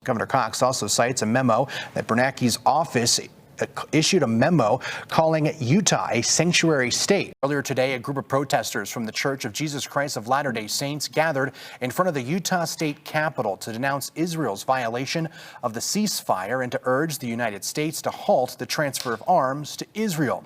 Governor Cox also cites a memo that Bernanke's office issued a memo calling Utah a sanctuary state. Earlier today, a group of protesters from the Church of Jesus Christ of Latter-day Saints gathered in front of the Utah State Capitol to denounce Israel's violation of the ceasefire and to urge the United States to halt the transfer of arms to Israel.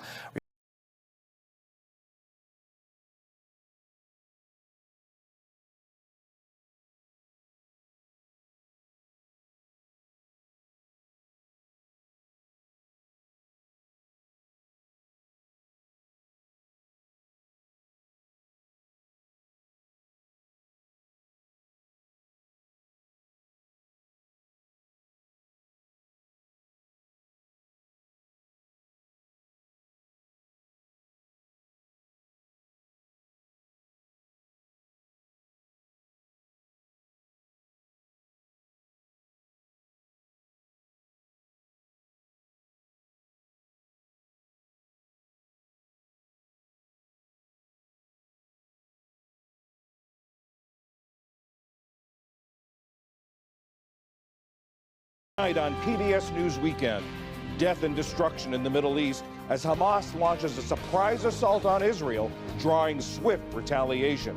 Tonight on PBS News Weekend, death and destruction in the Middle East as Hamas launches a surprise assault on Israel, drawing swift retaliation.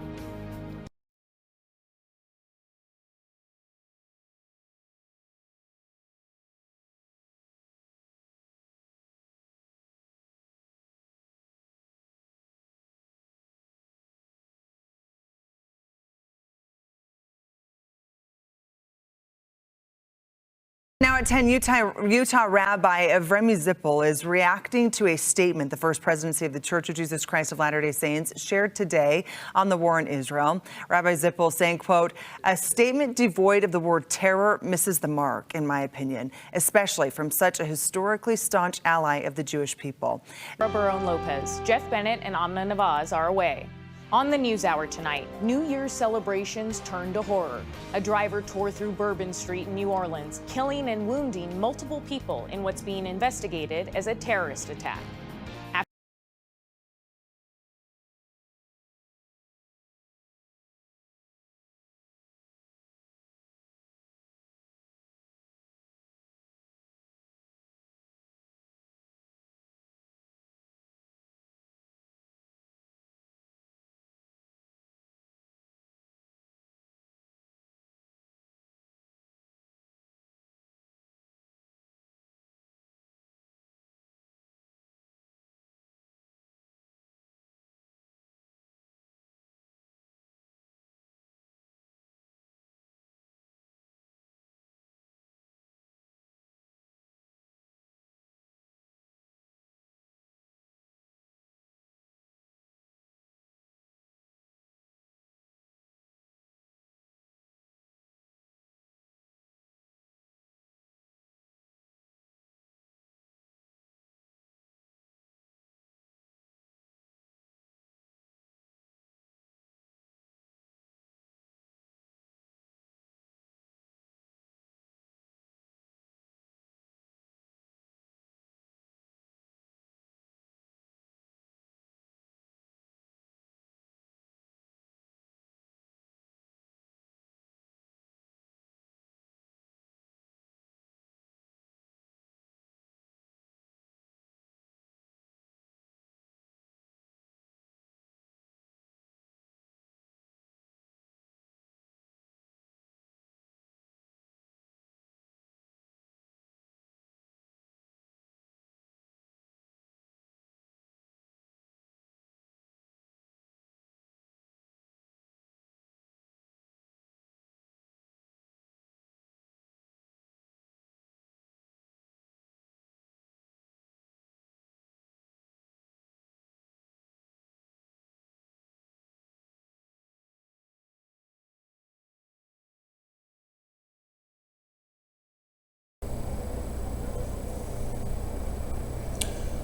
Now at 10, Utah Rabbi Avremi Zippel is reacting to a statement the First Presidency of the Church of Jesus Christ of Latter-day Saints shared today on the war in Israel. Rabbi Zippel saying, quote, "A statement devoid of the word terror misses the mark, in my opinion, especially from such a historically staunch ally of the Jewish people." Barone Lopez, Jeff Bennett, and Amna Navaz are away. On the NewsHour tonight, New Year's celebrations turned to horror. A driver tore through Bourbon Street in New Orleans, killing and wounding multiple people in what's being investigated as a terrorist attack.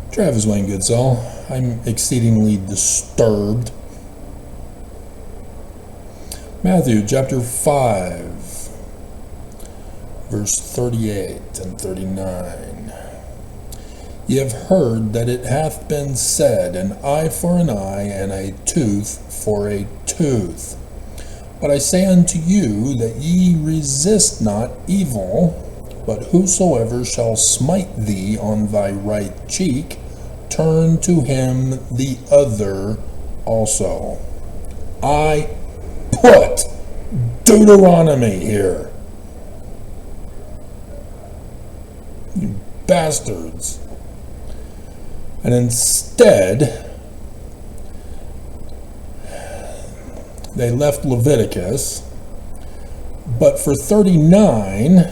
Travis Wayne Goodsall. I'm exceedingly disturbed. Matthew chapter 5, verse 38 and 39. Ye have heard that it hath been said, an eye for an eye, and a tooth for a tooth. But I say unto you that ye resist not evil, but whosoever shall smite thee on thy right cheek, turn to him the other also. I put Deuteronomy here. You bastards. And instead, they left Leviticus, but for 39,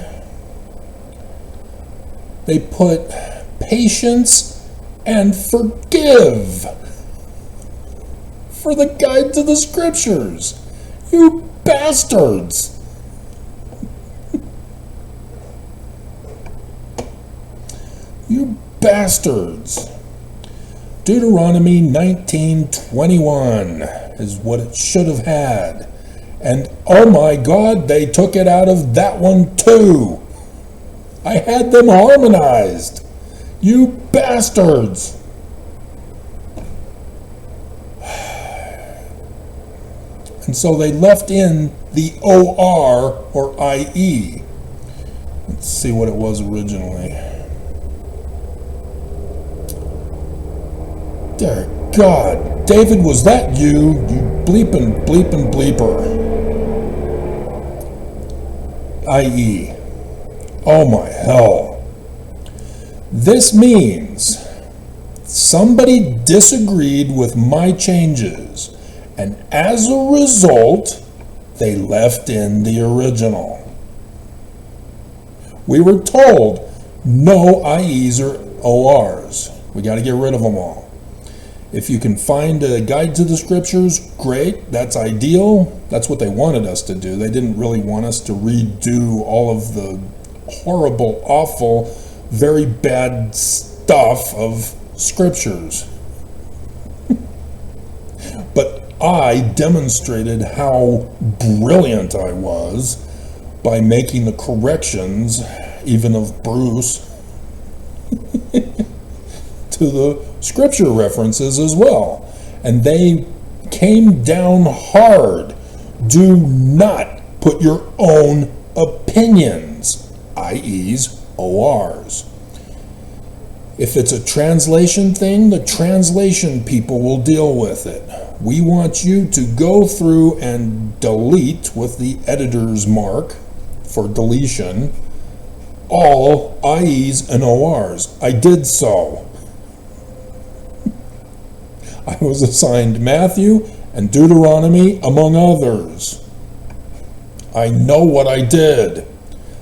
they put patience and forgive for the guide to the scriptures. You bastards! You bastards! Deuteronomy 19:21 is what it should have had. And oh my God, they took it out of that one too. I had them harmonized. You bastards! And so they left in the OR or IE. Let's see what it was originally. Dear God, David, was that you? You bleeping bleeper. IE. Oh my hell. This means somebody disagreed with my changes, and as a result, they left in the original. We were told no IEs or ORs. We got to get rid of them all. If you can find a guide to the scriptures, great, that's ideal. That's what they wanted us to do. They didn't really want us to redo all of the horrible, awful, very bad stuff of scriptures. But I demonstrated how brilliant I was by making the corrections, even of Bruce, to the scripture references as well. And they came down hard. Do not put your own opinions, IEs, ORs. If it's a translation thing, the translation people will deal with it. We want you to go through and delete with the editor's mark for deletion all IEs and ORs. I did so. I was assigned Matthew and Deuteronomy, among others. I know what I did.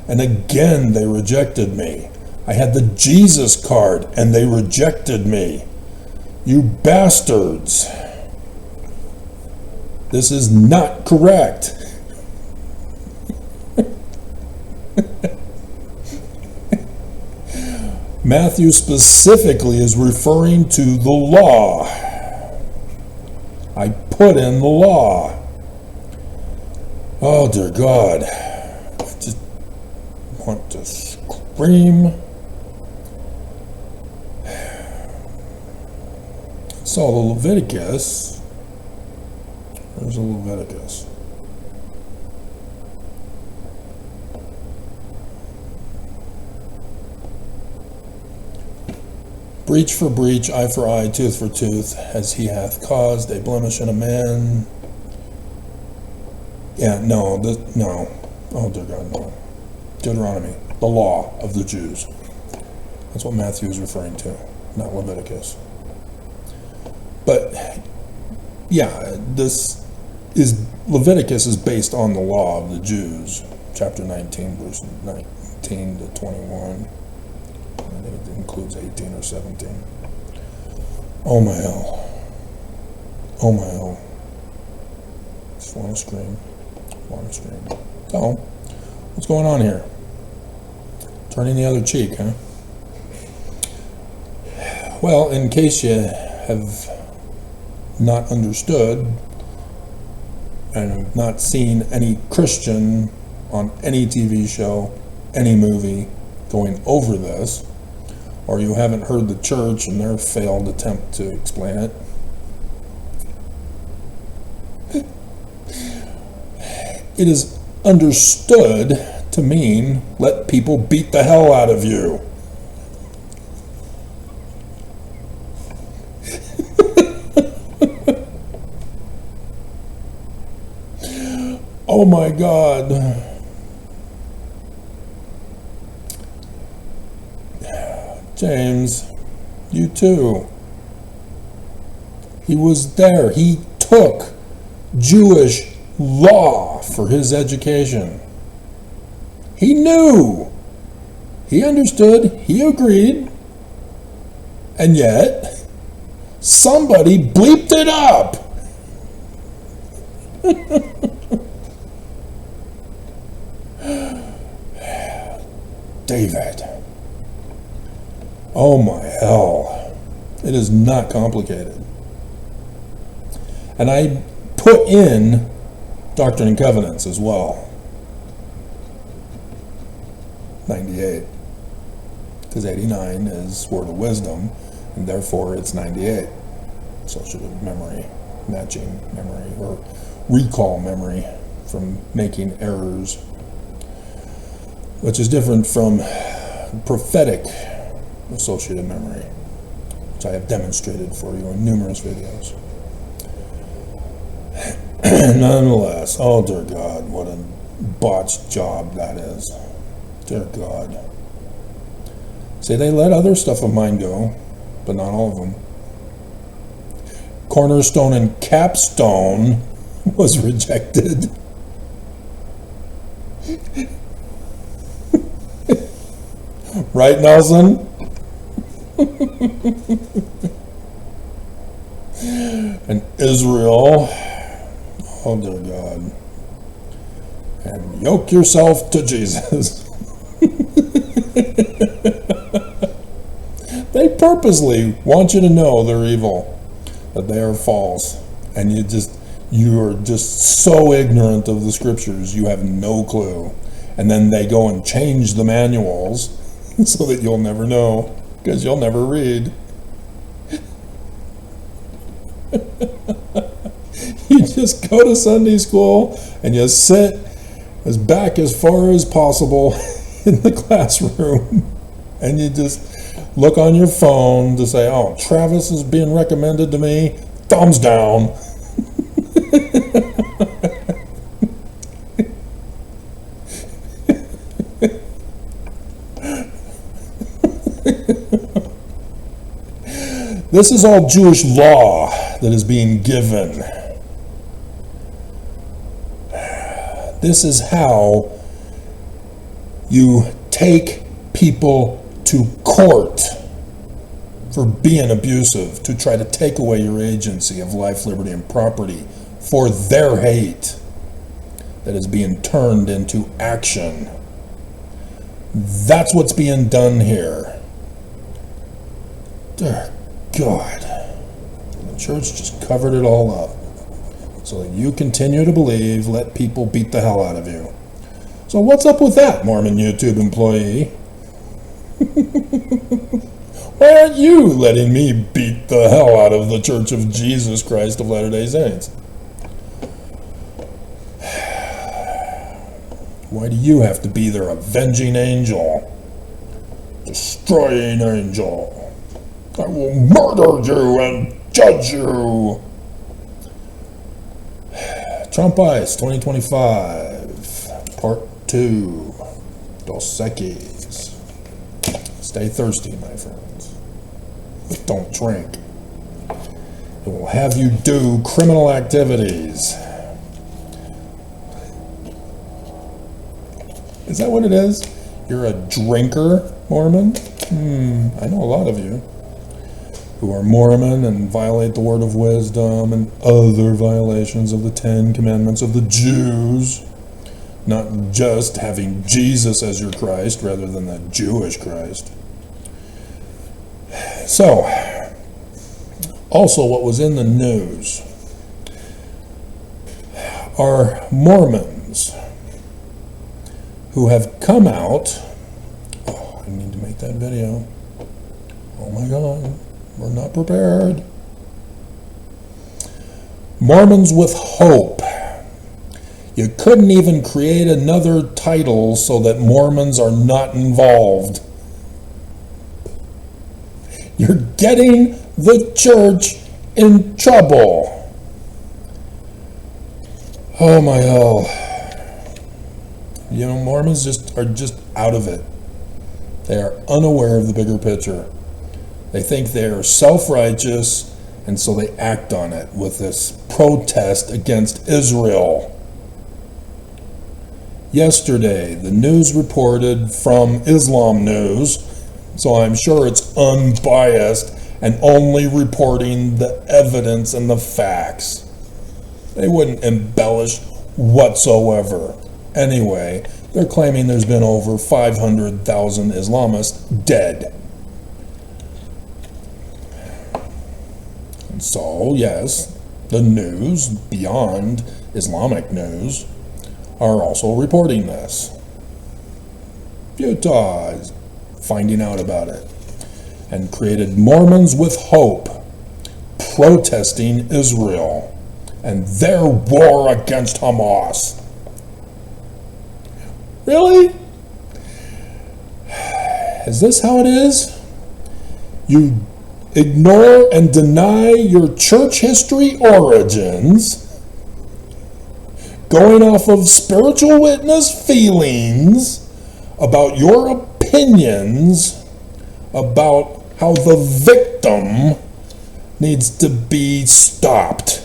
And again, they rejected me. I had the Jesus card, and they rejected me. You bastards. This is not correct. Matthew specifically is referring to the law. I put in the law. Oh, dear God. I just want to scream. So the Leviticus, there's a Leviticus. Breach for breach, eye for eye, tooth for tooth, as he hath caused a blemish in a man. Yeah, no. Oh, dear God, no. Deuteronomy, the law of the Jews. That's what Matthew is referring to, not Leviticus. But, yeah, Leviticus is based on the law of the Jews, chapter 19, verse 19 to 21. I think it includes 18 or 17. Oh my hell. Oh my hell. Just want to scream. So, what's going on here? Turning the other cheek, huh? Well, in case you have not understood and have not seen any Christian on any TV show, any movie going over this, or you haven't heard the church and their failed attempt to explain it, it is understood to mean let people beat the hell out of you. Oh my God. James, you too. He was there. He took Jewish law for his education. He knew. He understood. He agreed. And yet, somebody bleeped it up. David. Oh my hell. It is not complicated. And I put in Doctrine and Covenants as well. 98. Because 89 is Word of Wisdom, and therefore it's 98. Associative memory, matching memory, or recall memory from making errors, which is different from prophetic associative memory, which I have demonstrated for you in numerous videos. Nonetheless, oh dear God, what a botched job that is. Dear God. See, they let other stuff of mine go, but not all of them. Cornerstone and Capstone was rejected. Right, Nelson? And Israel. Oh dear God. And yoke yourself to Jesus. They purposely want you to know they're evil, that they are false, and you are just so ignorant of the scriptures, you have no clue. And then they go and change the manuals so that you'll never know, because you'll never read. You just go to Sunday school and you sit as back as far as possible in the classroom, and you just look on your phone to say, oh, Travis is being recommended to me, thumbs down. This is all Jewish law that is being given. This is how you take people to court for being abusive, to try to take away your agency of life, liberty, and property for their hate that is being turned into action. That's what's being done here. Dear God. The church just covered it all up so that you continue to believe, let people beat the hell out of you. So what's up with that, Mormon YouTube employee? Why aren't you letting me beat the hell out of the Church of Jesus Christ of Latter-day Saints? Why do you have to be their avenging angel? Destroying angel. I will murder you and judge you. Trump Ice 2025, Part 2. Dos Equis. Stay thirsty, my friends. But don't drink. It will have you do criminal activities. Is that what it is? You're a drinker, Mormon? I know a lot of you who are Mormon and violate the word of wisdom and other violations of the 10 Commandments of the Jews. Not just having Jesus as your Christ rather than the Jewish Christ. So, also what was in the news are Mormons who have come out. Oh, I need to make that video. Oh my God, we're not prepared. Mormons with hope You couldn't even create another title so that Mormons are not involved. You're getting the church in trouble. Oh my hell. You know, Mormons are just out of it. They are unaware of the bigger picture. They think they are self-righteous, and so they act on it with this protest against Israel. Yesterday, the news reported from Islam News, so I'm sure it's unbiased and only reporting the evidence and the facts. They wouldn't embellish whatsoever. Anyway, they're claiming there's been over 500,000 Islamists dead. And so, yes, the news, beyond Islamic news, are also reporting this. Utah is finding out about it and created Mormons with Hope, protesting Israel and their war against Hamas. Really? Is this how it is? You ignore and deny your church history origins, going off of spiritual witness feelings about your opinions about how the victim needs to be stopped.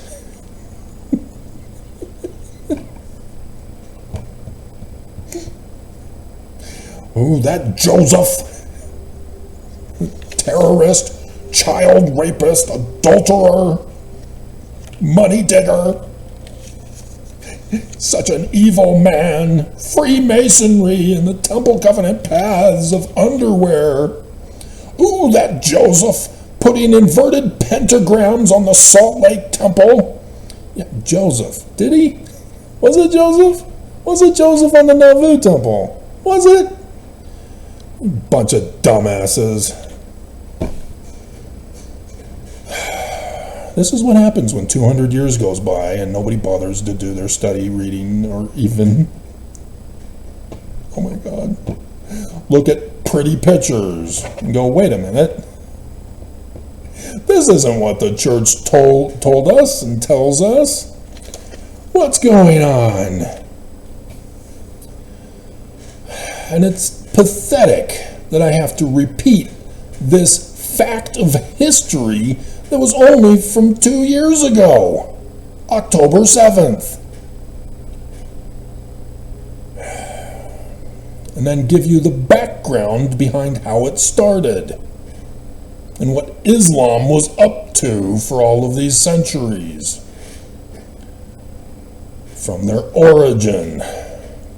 Ooh, that Joseph, terrorist, child rapist, adulterer, money digger, such an evil man, Freemasonry and the Temple Covenant paths of underwear. Ooh, that Joseph putting inverted pentagrams on the Salt Lake Temple. Yeah, Joseph, did he? Was it Joseph? Was it Joseph on the Nauvoo Temple? Was it? Bunch of dumbasses. This is what happens when 200 years goes by and nobody bothers to do their study, reading, or even, oh my God, look at pretty pictures and go, wait a minute. This isn't what the church told us and tells us. What's going on? And it's pathetic that I have to repeat this fact of history that was only from 2 years ago, October 7th. And then give you the background behind how it started and what Islam was up to for all of these centuries. From their origin,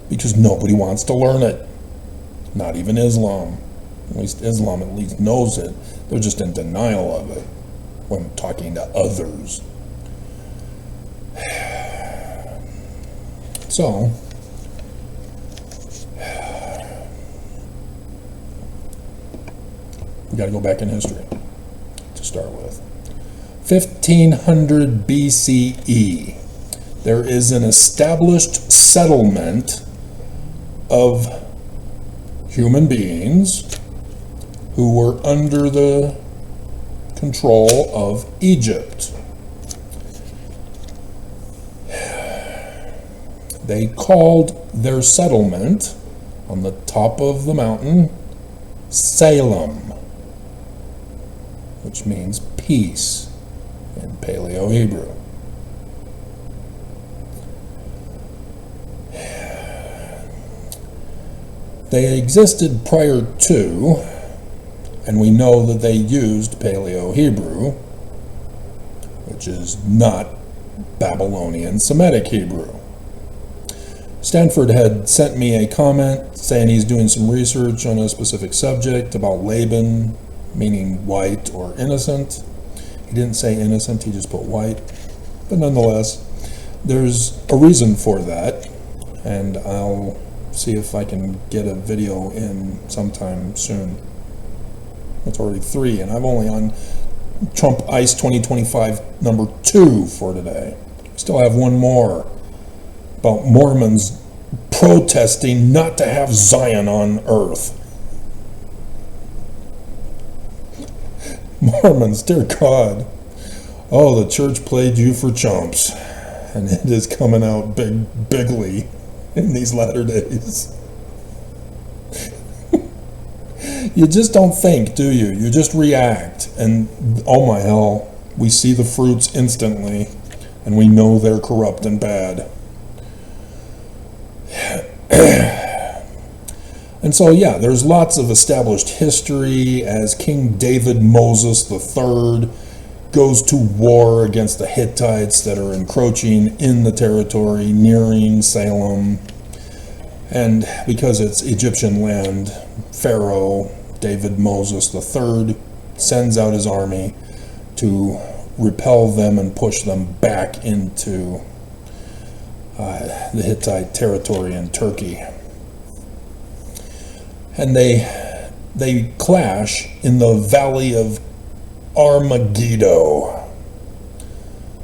because nobody wants to learn it. Not even Islam. At least Islam at least knows it. They're just in denial of it when talking to others. So, we got to go back in history to start with. 1500 BCE, there is an established settlement of human beings who were under the control of Egypt. They called their settlement on the top of the mountain Salem, which means peace in Paleo-Hebrew. They existed prior to, and we know that they used Paleo-Hebrew, which is not Babylonian Semitic Hebrew. Stanford had sent me a comment saying he's doing some research on a specific subject about Laban, meaning white or innocent. He didn't say innocent, he just put white. But nonetheless, there's a reason for that, and I'll see if I can get a video in sometime soon. It's already 3, and I'm only on Trump ICE 2025 number 2 for today. Still have one more. about Mormons protesting not to have Zion on earth. Mormons, dear God. Oh, the church played you for chumps, and it is coming out bigly in these latter days. You just don't think, do you? You just react, and oh my hell, we see the fruits instantly, and we know they're corrupt and bad. And so, yeah, there's lots of established history as King David Moses III goes to war against the Hittites that are encroaching in the territory, nearing Salem. And because it's Egyptian land, Pharaoh David Moses III sends out his army to repel them and push them back into the Hittite territory in Turkey. And they clash in the valley of Armageddon,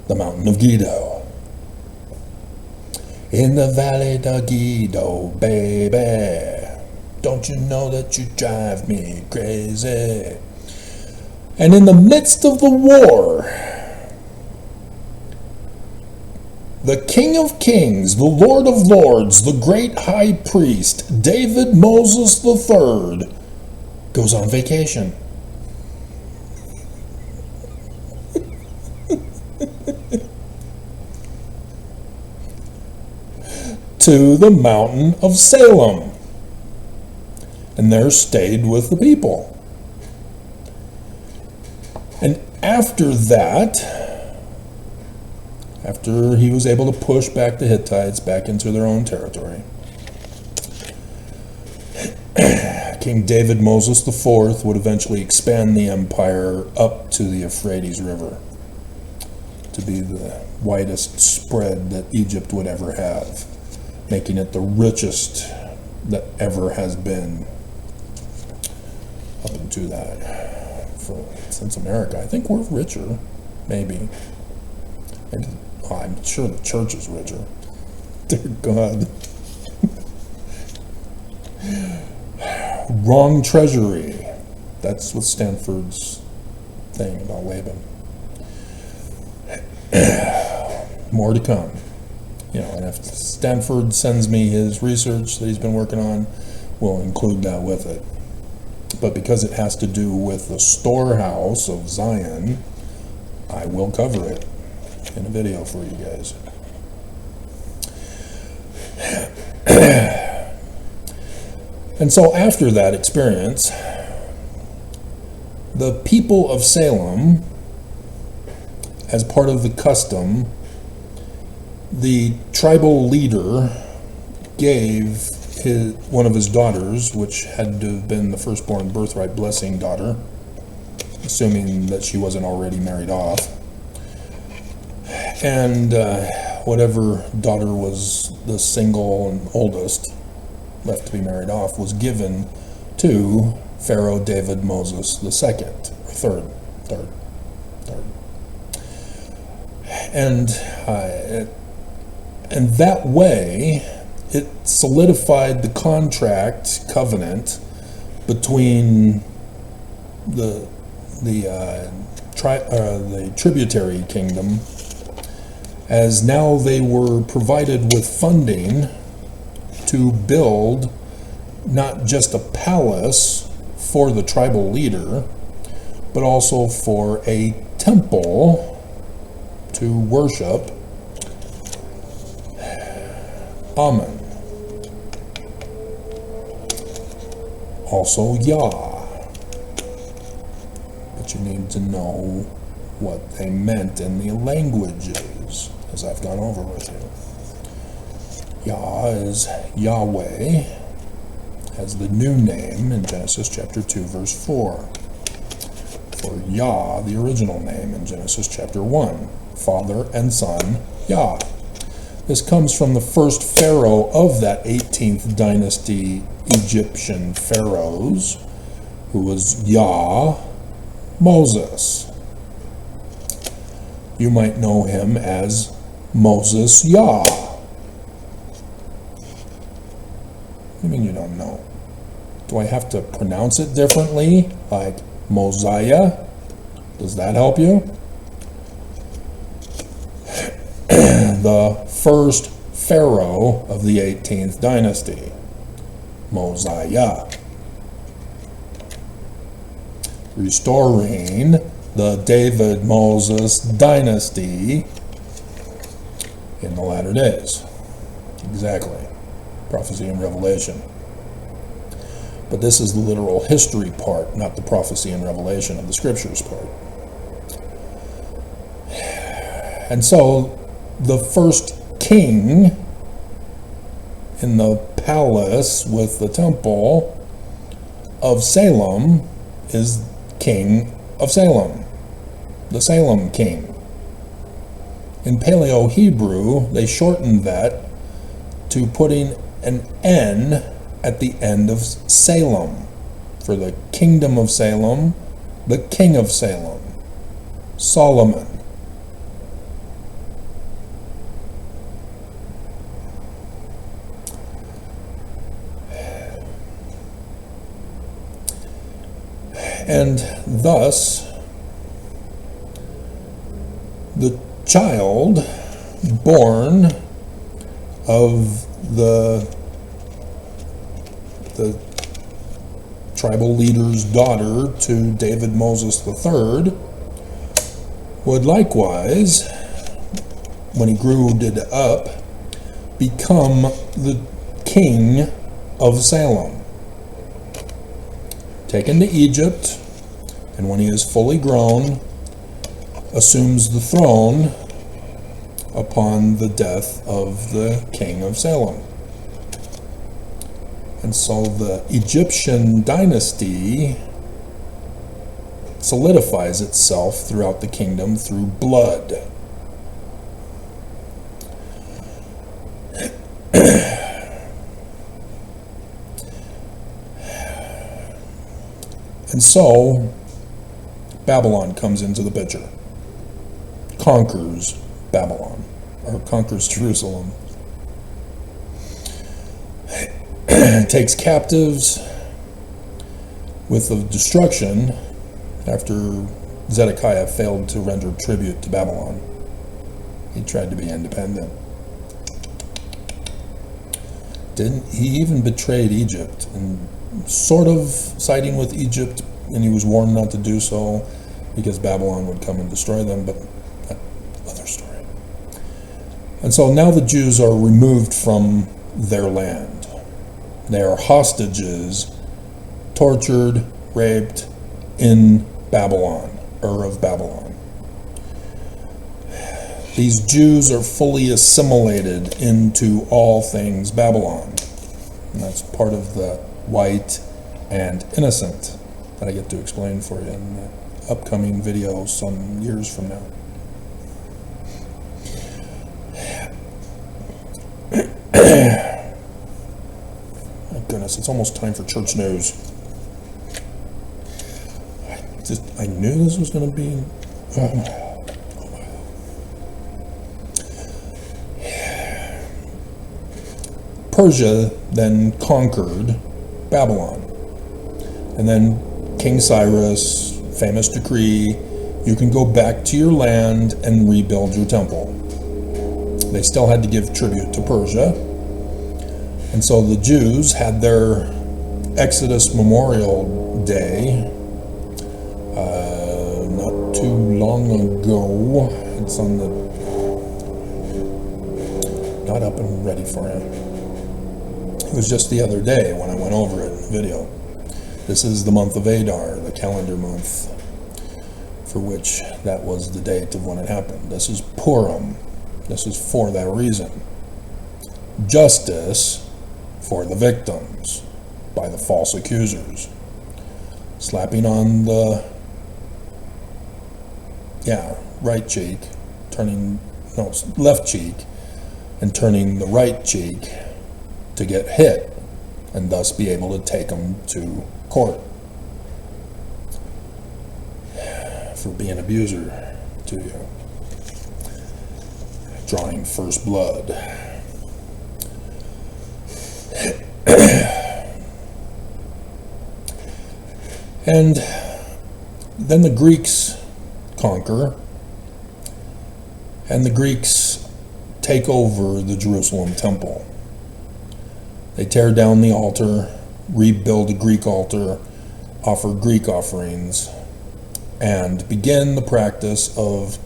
the mountain of Giddo. In the valley of Giddo, baby, don't you know that you drive me crazy? And in the midst of the war, the King of Kings, the Lord of Lords, the great high priest, David Moses III, goes on vacation. To the mountain of Salem, and there stayed with the people. And after that, after he was able to push back the Hittites back into their own territory, King David Moses IV would eventually expand the empire up to the Euphrates River to be the widest spread that Egypt would ever have, making it the richest that ever has been up into that. Since America, I think we're richer, maybe. I'm sure the church is richer. Dear God. Wrong treasury. That's what Stanford's thing about Laban. More to come. You know, and if Stanford sends me his research that he's been working on, we'll include that with it. But because it has to do with the storehouse of Zion, I will cover it in a video for you guys. And so after that experience, the people of Salem, as part of the custom, the tribal leader gave one of his daughters, which had to have been the firstborn birthright blessing daughter, assuming that she wasn't already married off, and whatever daughter was the single and oldest left to be married off was given to Pharaoh David Moses II, or third. And that way, it solidified the contract covenant between the tributary kingdom, as now they were provided with funding to build not just a palace for the tribal leader, but also for a temple to worship Amen. Also Yah. But you need to know what they meant in the languages, as I've gone over with you. Yah is Yahweh, as the new name in Genesis chapter 2, verse 4. For Yah, the original name in Genesis chapter 1, Father and Son, Yah. This comes from the first pharaoh of that 18th dynasty Egyptian pharaohs, who was Yah, Moses. You might know him as Moses Yah. do you mean you don't know? Do I have to pronounce it differently, like Mosiah? Does that help you? The first pharaoh of the 18th dynasty, Mosiah. Restoring the David-Moses dynasty in the latter days. Exactly. Prophecy and Revelation. But this is the literal history part, not the prophecy and revelation of the scriptures part. And so the first king in the palace with the temple of Salem is King of Salem, the Salem king. In Paleo-Hebrew, they shortened that to putting an N at the end of Salem, for the kingdom of Salem, the king of Salem, Solomon. And thus, the child born of the tribal leader's daughter to David Moses III would likewise, when he grew up, become the king of Salem, taken to Egypt, and when he is fully grown, assumes the throne upon the death of the king of Salem. And so the Egyptian dynasty solidifies itself throughout the kingdom through blood. And so Babylon comes into the picture, conquers Babylon, or conquers Jerusalem, takes captives with the destruction after Zedekiah failed to render tribute to Babylon. He tried to be independent. He even betrayed Egypt and sort of siding with Egypt, and he was warned not to do so because Babylon would come and destroy them, but another story. And so now the Jews are removed from their land. They are hostages, tortured, raped in Babylon, of Babylon. These Jews are fully assimilated into all things Babylon. And that's part of the white and innocent that I get to explain for you in the upcoming video some years from now. My goodness, it's almost time for church news. I knew this was going to be... Persia then conquered Babylon. And then King Cyrus, famous decree, you can go back to your land and rebuild your temple. They still had to give tribute to Persia. And so the Jews had their Exodus Memorial Day not too long ago. It's on the... not up and ready for it. It was just the other day when I went over it in the video. This is the month of Adar, the calendar month, for which that was the date of when it happened. This is Purim. This is for that reason. Justice for the victims by the false accusers. Slapping on the right cheek, left cheek, and turning the right cheek to get hit, and thus be able to take them to court for being an abuser to you, drawing first blood. And then the Greeks conquer, and the Greeks take over the Jerusalem temple. They tear down the altar, rebuild a Greek altar, offer Greek offerings, and begin the practice of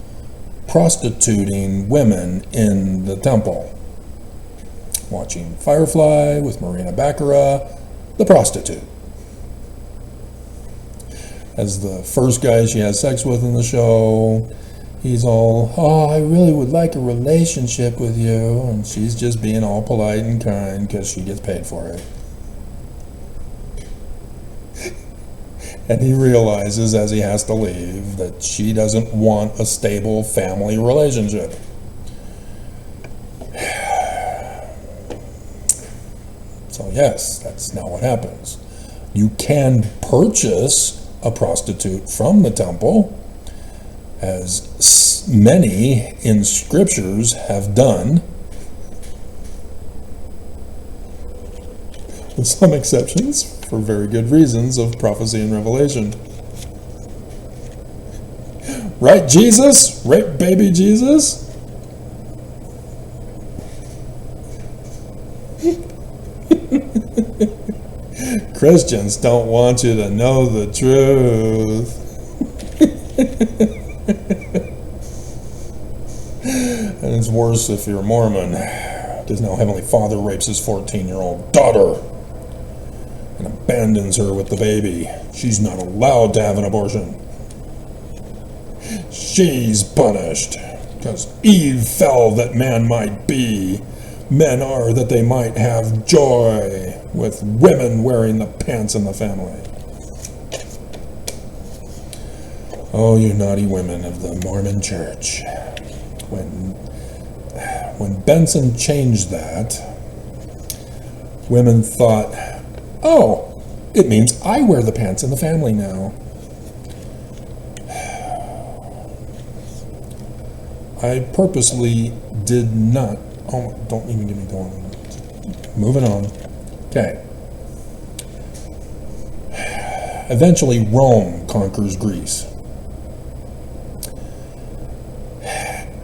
prostituting women in the temple. Watching Firefly with Marina Baccarat, the prostitute. As the first guy she has sex with in the show, he's all, oh, I really would like a relationship with you, and she's just being all polite and kind because she gets paid for it. And he realizes as he has to leave that she doesn't want a stable family relationship. So yes, that's not what happens. You can purchase a prostitute from the temple, as many in scriptures have done, with some exceptions, for very good reasons of prophecy and revelation. Right, Jesus? Right, baby Jesus? Christians don't want you to know the truth. And it's worse if you're Mormon, because now Heavenly Father rapes his 14-year-old daughter and abandons her with the baby. She's not allowed to have an abortion. She's punished, because Eve fell that man might be. Men are that they might have joy, with women wearing the pants in the family. Oh, you naughty women of the Mormon Church. When Benson changed that, women thought, oh, it means I wear the pants in the family now. I purposely did not. Oh, don't even get me going. Moving on. Okay. Eventually, Rome conquers Greece.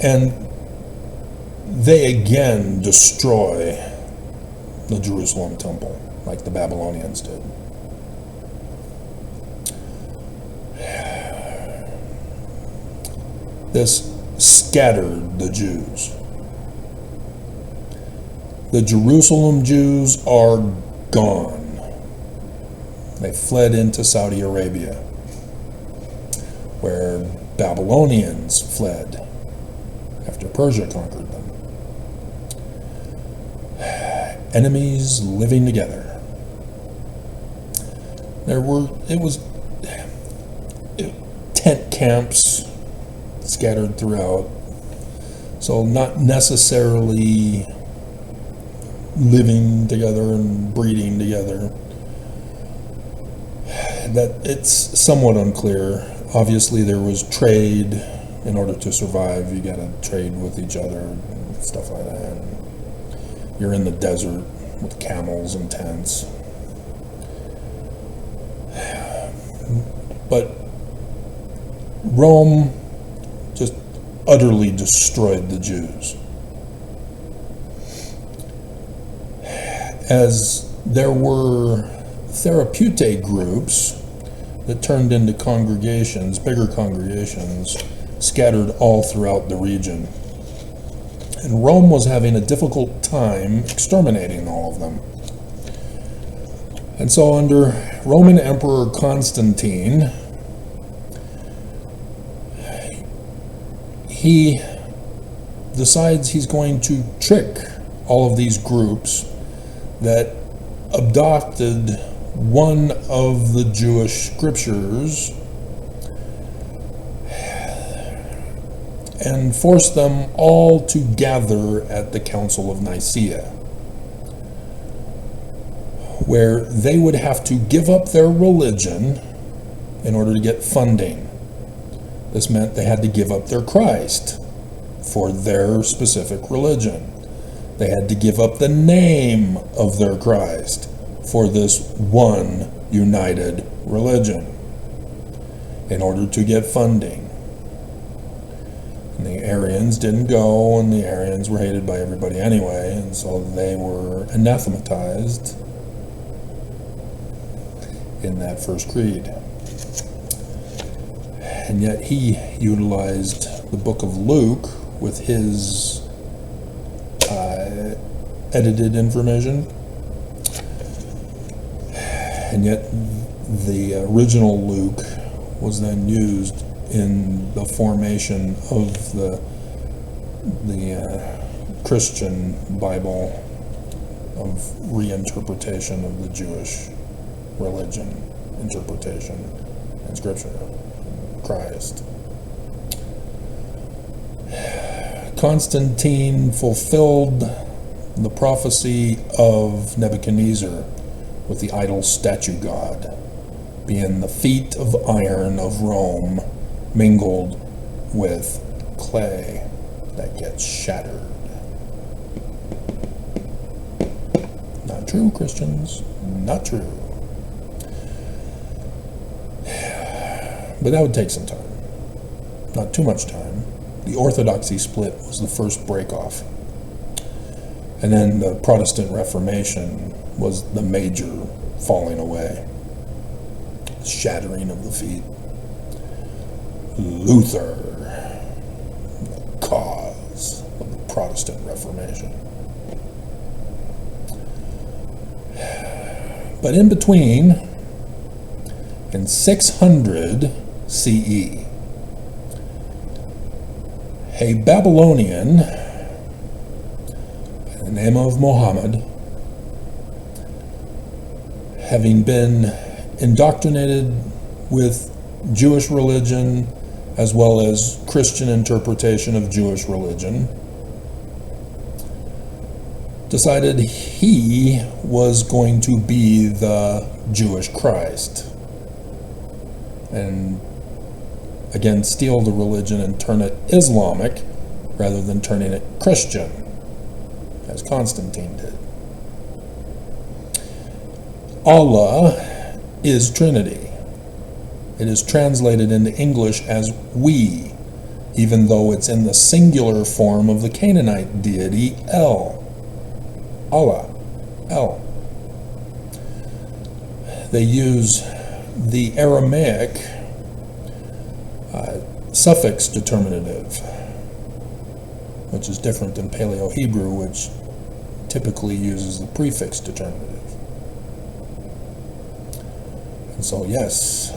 And they again destroy the Jerusalem temple, like the Babylonians did. This scattered the Jews. The Jerusalem Jews are gone. They fled into Saudi Arabia, where Babylonians fled after Persia conquered them. Enemies living together. It was tent camps scattered throughout, so not necessarily living together and breeding together. That it's somewhat unclear. Obviously there was trade. In order to survive, you gotta trade with each other and stuff like that. And you're in the desert with camels and tents. But Rome just utterly destroyed the Jews. As there were therapeutic groups that turned into congregations, bigger congregations, scattered all throughout the region. And Rome was having a difficult time exterminating all of them. And so under Roman Emperor Constantine, he decides he's going to trick all of these groups that adopted one of the Jewish scriptures and force them all to gather at the Council of Nicaea, where they would have to give up their religion in order to get funding. This meant they had to give up their Christ for their specific religion. They had to give up the name of their Christ for this one united religion. in order to get funding. And the Arians didn't go, and the Arians were hated by everybody anyway, and so they were anathematized in that first creed. And yet he utilized the book of Luke with his edited information, and yet the original Luke was then used in the formation of the Christian Bible of reinterpretation of the Jewish religion, interpretation, and Scripture, Christ. Constantine fulfilled the prophecy of Nebuchadnezzar with the idol statue god being the feet of iron of Rome mingled with clay that gets shattered. Not true, Christians. Not true. But that would take some time. Not too much time. The Orthodoxy split was the first break-off. And then the Protestant Reformation was the major falling away. Shattering of the feet. Luther, the cause of the Protestant Reformation. But in between, in 600 CE, a Babylonian by the name of Muhammad, having been indoctrinated with Jewish religion as well as Christian interpretation of Jewish religion, decided he was going to be the Jewish Christ, and again steal the religion and turn it Islamic rather than turning it Christian, as Constantine did. Allah is Trinity. It is translated into English as we, even though it's in the singular form of the Canaanite deity El. Allah, El. They use the Aramaic suffix determinative, which is different than Paleo-Hebrew, which typically uses the prefix determinative. And so, yes,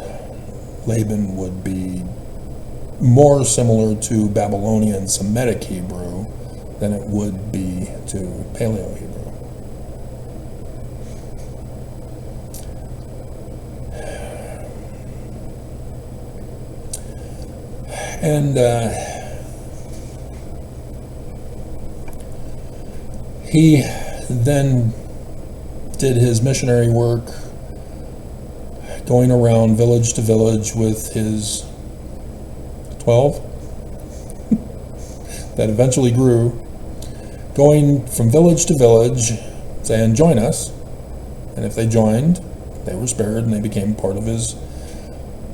Laban would be more similar to Babylonian Semitic Hebrew than it would be to Paleo-Hebrew. And he then did his missionary work, going around village to village with his 12 that eventually grew, going from village to village saying, join us. And if they joined, they were spared and they became part of his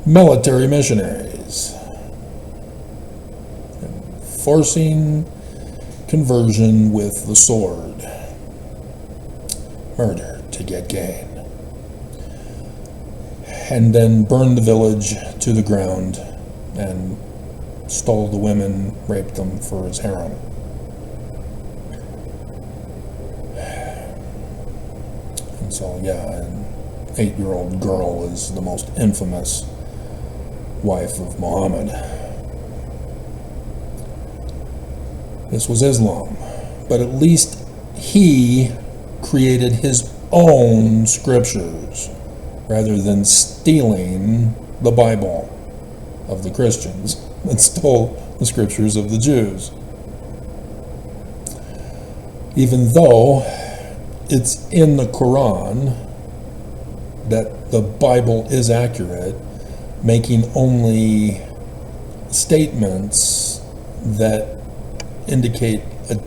military missionaries, and forcing conversion with the sword, murder to get gain, and then burned the village to the ground and stole the women, raped them for his harem. And so, yeah, an 8-year-old girl is the most infamous wife of Muhammad. This was Islam, but at least he created his own scriptures rather than stealing the Bible of the Christians and stole the scriptures of the Jews. Even though it's in the Quran that the Bible is accurate, making only statements that indicate a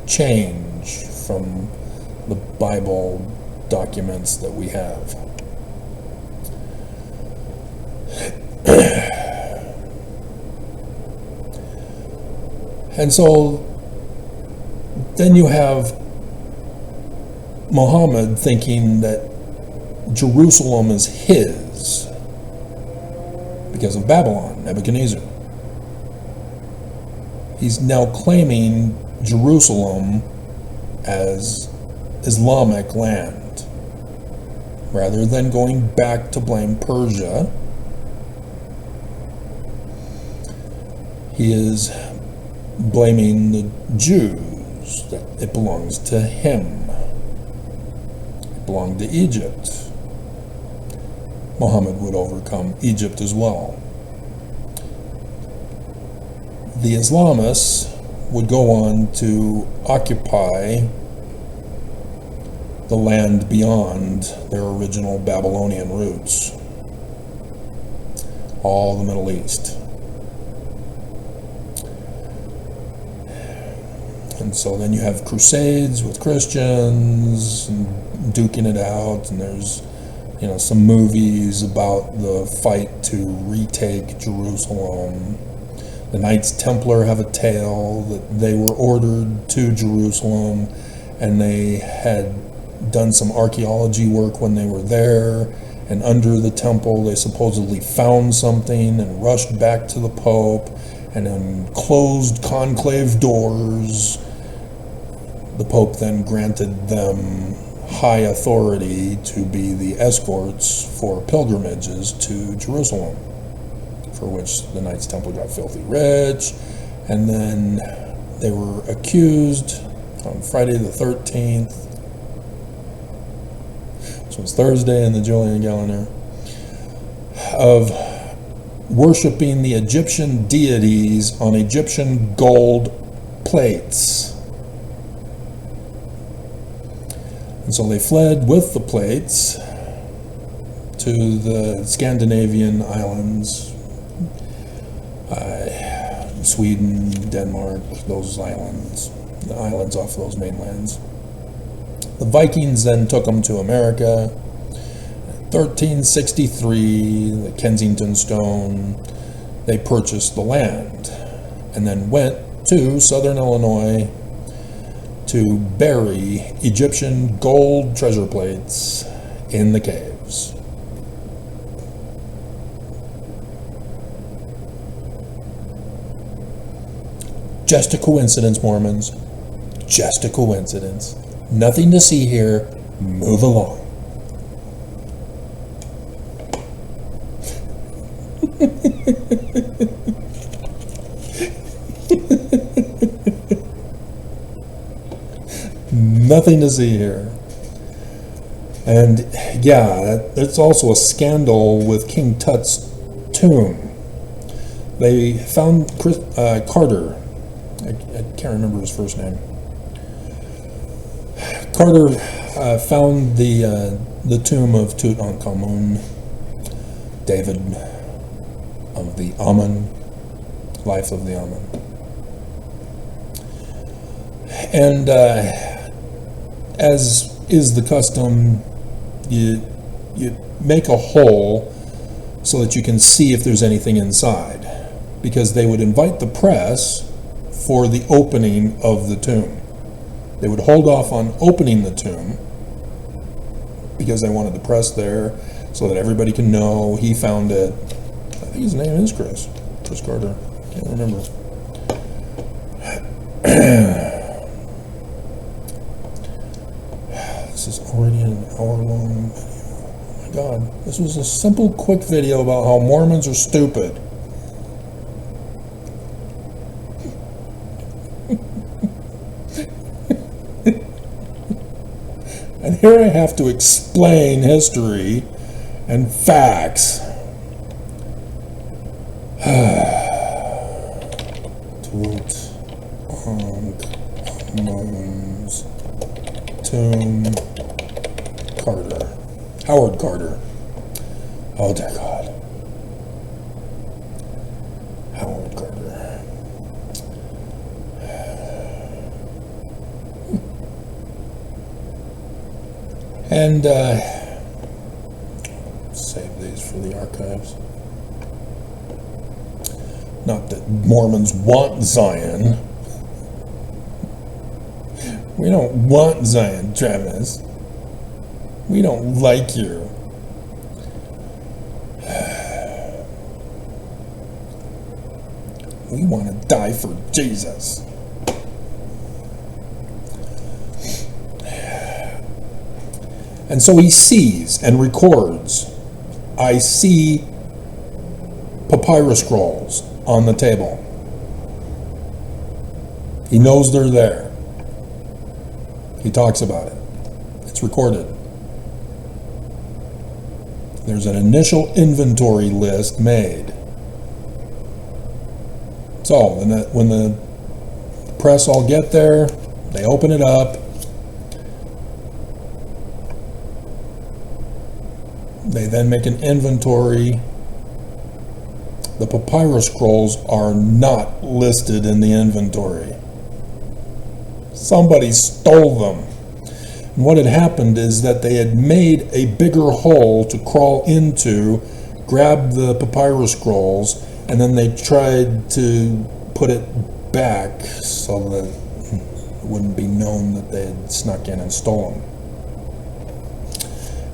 change from the Bible documents that we have. And so then you have Muhammad thinking that Jerusalem is his because of Babylon, Nebuchadnezzar. He's now claiming Jerusalem as Islamic land rather than going back to blame Persia. He is blaming the Jews that it belongs to him. It belonged to Egypt. Muhammad would overcome Egypt as well. The Islamists would go on to occupy the land beyond their original Babylonian roots, all the Middle East. And so then you have crusades with Christians and duking it out, and there's some movies about the fight to retake Jerusalem. The Knights Templar have a tale that they were ordered to Jerusalem and they had done some archaeology work when they were there, and under the temple they supposedly found something and rushed back to the Pope, and then closed conclave doors. The Pope then granted them high authority to be the escorts for pilgrimages to Jerusalem, for which the Knights Templar got filthy rich, and then they were accused on Friday the 13th, which was Thursday in the Julian calendar, of worshiping the Egyptian deities on Egyptian gold plates. And so they fled with the plates to the Scandinavian islands, Sweden, Denmark, those islands, the islands off those mainlands. The Vikings then took them to America. 1363, the Kensington Stone, they purchased the land and then went to southern Illinois to bury Egyptian gold treasure plates in the caves. Just a coincidence, Mormons. Just a coincidence. Nothing to see here. Move along. Nothing to see here. And yeah, it's also a scandal with King Tut's tomb. They found Carter. I can't remember his first name. Carter found the tomb of Tutankhamun, David of the Amun, life of the Amun. And as is the custom, you make a hole so that you can see if there's anything inside, because they would invite the press for the opening of the tomb. They would hold off on opening the tomb because they wanted the press there so that everybody can know he found it. I think his name is Chris Carter. Can't remember. This is already an hour-long video. Oh my God. This was a simple, quick video about how Mormons are stupid. And here I have to explain history and facts. Tutankhamun's tomb. Carter. Howard Carter. Oh dear God. Howard Carter. And save these for the archives. Not that Mormons want Zion. We don't want Zion, Travis. We don't like you. We want to die for Jesus. And so he sees and records. I see papyrus scrolls on the table. He knows they're there. He talks about it. It's recorded. There's an initial inventory list made. So when the press all get there, they open it up. They then make an inventory. The papyrus scrolls are not listed in the inventory. Somebody stole them. And what had happened is that they had made a bigger hole to crawl into, grab the papyrus scrolls, and then they tried to put it back so that it wouldn't be known that they had snuck in and stolen.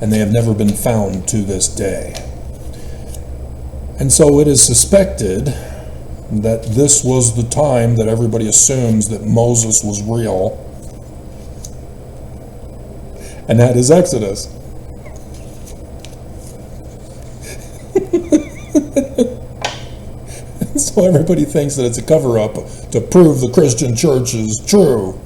And they have never been found to this day. And so it is suspected that this was the time that everybody assumes that Moses was real and had his Exodus. So everybody thinks that it's a cover-up to prove the Christian church is true.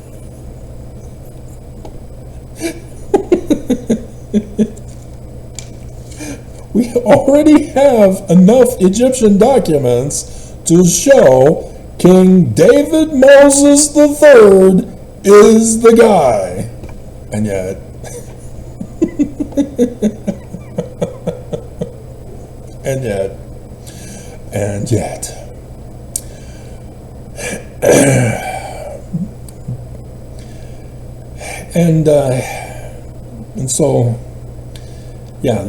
We already have enough Egyptian documents to show King David Moses III is the guy. And yet, and yet, and so, yeah,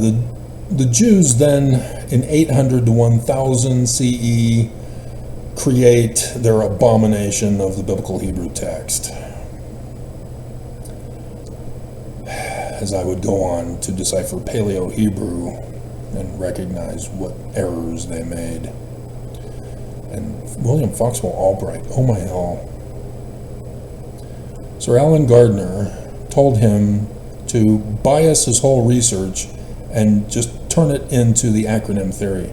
the Jews then in 800 to 1000 CE create their abomination of the biblical Hebrew text. As I would go on to decipher Paleo-Hebrew and recognize what errors they made. And William Foxwell Albright, oh my hell. Sir Alan Gardner told him to bias his whole research and just turn it into the acronym theory.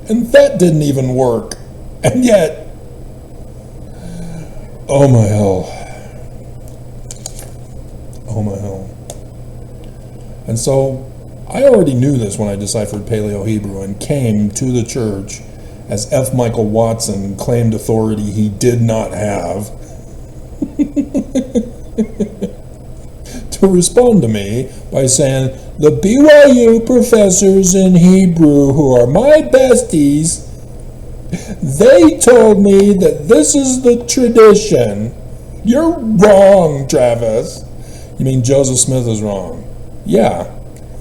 And that didn't even work. And yet, oh my hell. Oh my hell. And so I already knew this when I deciphered Paleo-Hebrew and came to the church as F. Michael Watson claimed authority he did not have to respond to me by saying, the BYU professors in Hebrew who are my besties, they told me that this is the tradition. You're wrong, Travis. You mean Joseph Smith is wrong? Yeah,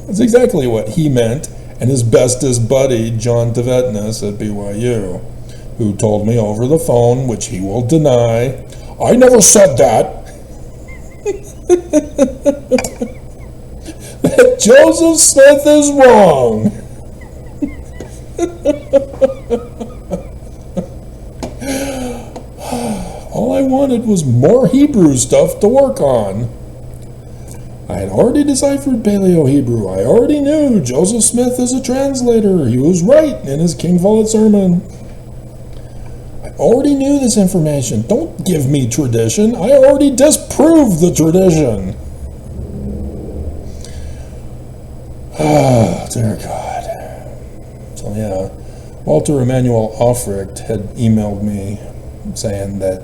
that's exactly what he meant, and his bestest buddy, John Tvetnes at BYU, who told me over the phone, which he will deny, I never said that, that Joseph Smith is wrong. All I wanted was more Hebrew stuff to work on. I had already deciphered Paleo-Hebrew. I already knew Joseph Smith is a translator. He was right in his King Follett sermon. I already knew this information. Don't give me tradition. I already disproved the tradition. Ah, dear God. So yeah, Walter Emanuel Aufrecht had emailed me saying that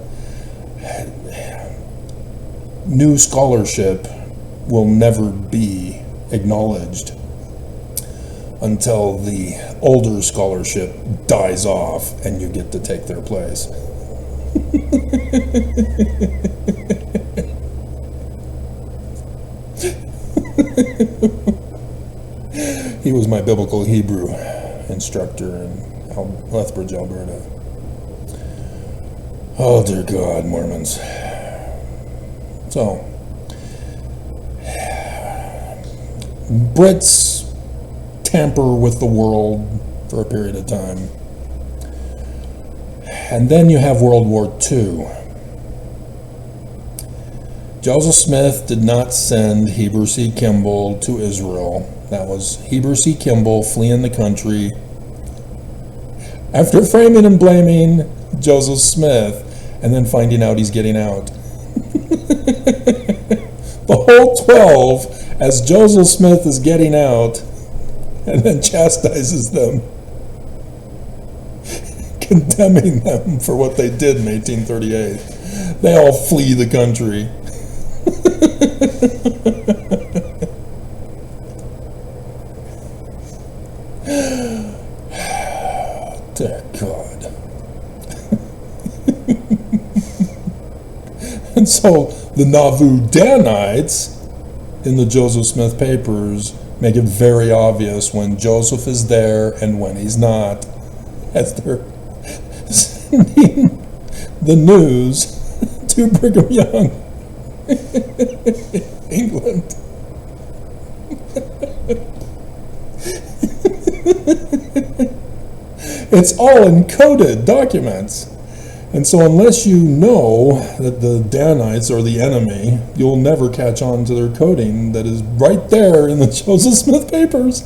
new scholarship will never be acknowledged until the older scholarship dies off and you get to take their place. He was my biblical Hebrew instructor in Lethbridge, Alberta. Oh, dear God, Mormons. So, Brits tamper with the world for a period of time. And then you have World War II. Joseph Smith did not send Heber C. Kimball to Israel. That was Heber C. Kimball fleeing the country after framing and blaming Joseph Smith and then finding out he's getting out. The whole 12, as Joseph Smith is getting out, and then chastises them, condemning them for what they did in 1838. They all flee the country. Dear God. And so the Nauvoo Danites in the Joseph Smith papers make it very obvious when Joseph is there and when he's not, as they're sending the news to Brigham Young, England. It's all encoded documents. And so unless you know that the Danites are the enemy, you'll never catch on to their coding that is right there in the Joseph Smith papers.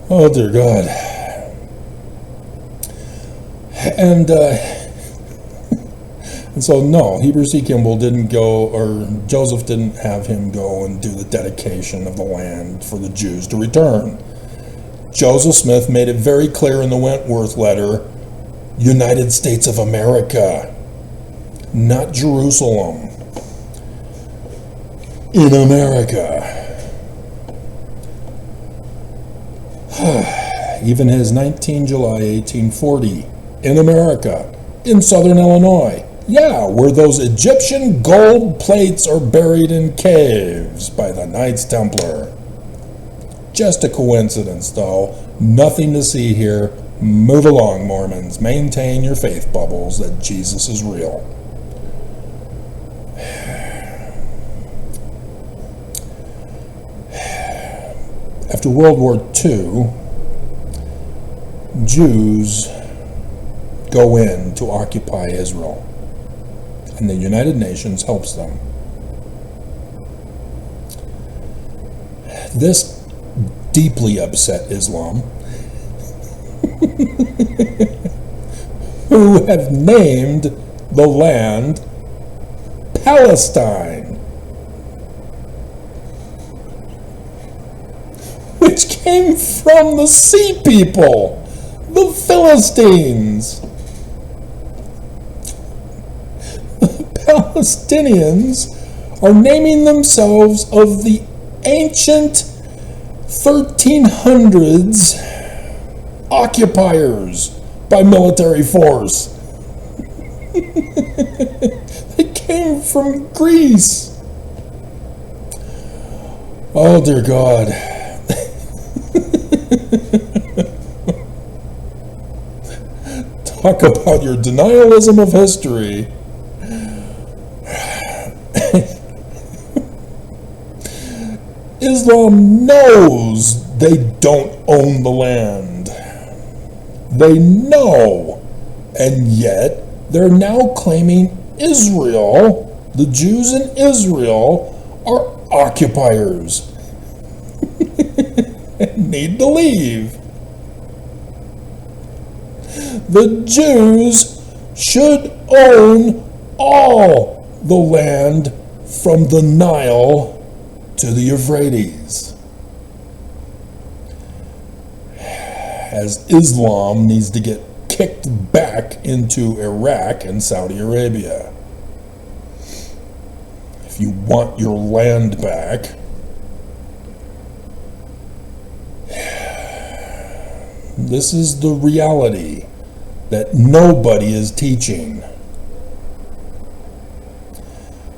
Oh, dear God. And so, no, Heber C. Kimball didn't go, or Joseph didn't have him go and do the dedication of the land for the Jews to return. Joseph Smith made it very clear in the Wentworth letter, United States of America, not Jerusalem. In America. Even his 19 July 1840, in America, in southern Illinois. Yeah, where those Egyptian gold plates are buried in caves by the Knights Templar. Just a coincidence, though. Nothing to see here. Move along, Mormons. Maintain your faith bubbles that Jesus is real. After World War II, Jews go in to occupy Israel, and the United Nations helps them. This deeply upset Islam, who have named the land Palestine, which came from the sea people, the Philistines. Palestinians are naming themselves of the ancient 1300s occupiers by military force. They came from Greece. Oh, dear God. Talk about your denialism of history. Islam knows they don't own the land. They know. And yet, they're now claiming Israel, the Jews in Israel, are occupiers. And need to leave. The Jews should own all the land from the Nile to the Euphrates, as Islam needs to get kicked back into Iraq and Saudi Arabia. If you want your land back, this is the reality that nobody is teaching.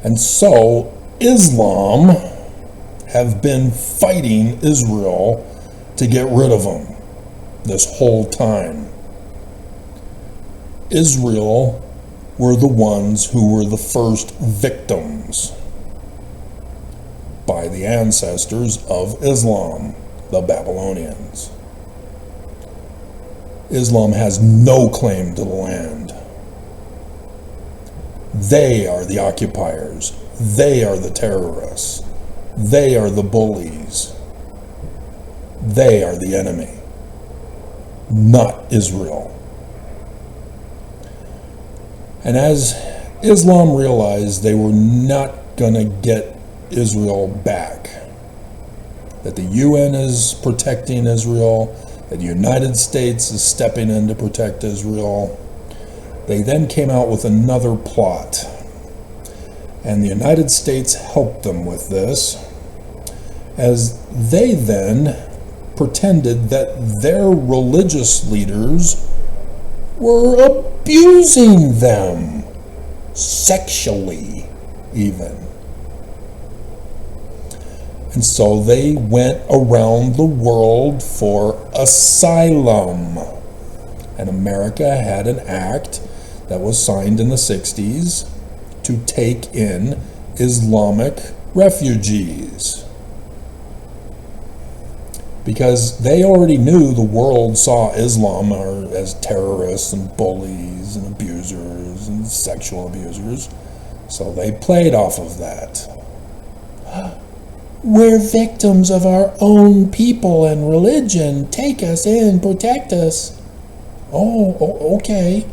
And so Islam have been fighting Israel to get rid of them this whole time. Israel were the ones who were the first victims by the ancestors of Islam, the Babylonians. Islam has no claim to the land. They are the occupiers. They are the terrorists. They are the bullies. They are the enemy, not Israel. And as Islam realized they were not going to get Israel back, that the UN is protecting Israel, that the United States is stepping in to protect Israel, they then came out with another plot. And the United States helped them with this, as they then pretended that their religious leaders were abusing them, sexually even. And so they went around the world for asylum. And America had an act that was signed in the 60s to take in Islamic refugees. Because they already knew the world saw Islam as terrorists and bullies and abusers and sexual abusers. So they played off of that. We're victims of our own people and religion. Take us in, protect us. Oh, okay.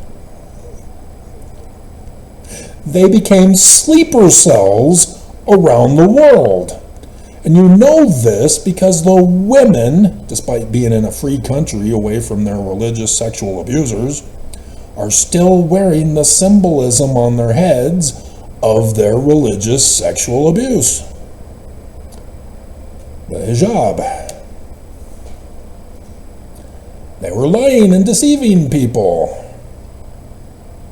They became sleeper cells around the world. And you know this because the women, despite being in a free country away from their religious sexual abusers, are still wearing the symbolism on their heads of their religious sexual abuse. The hijab. They were lying and deceiving people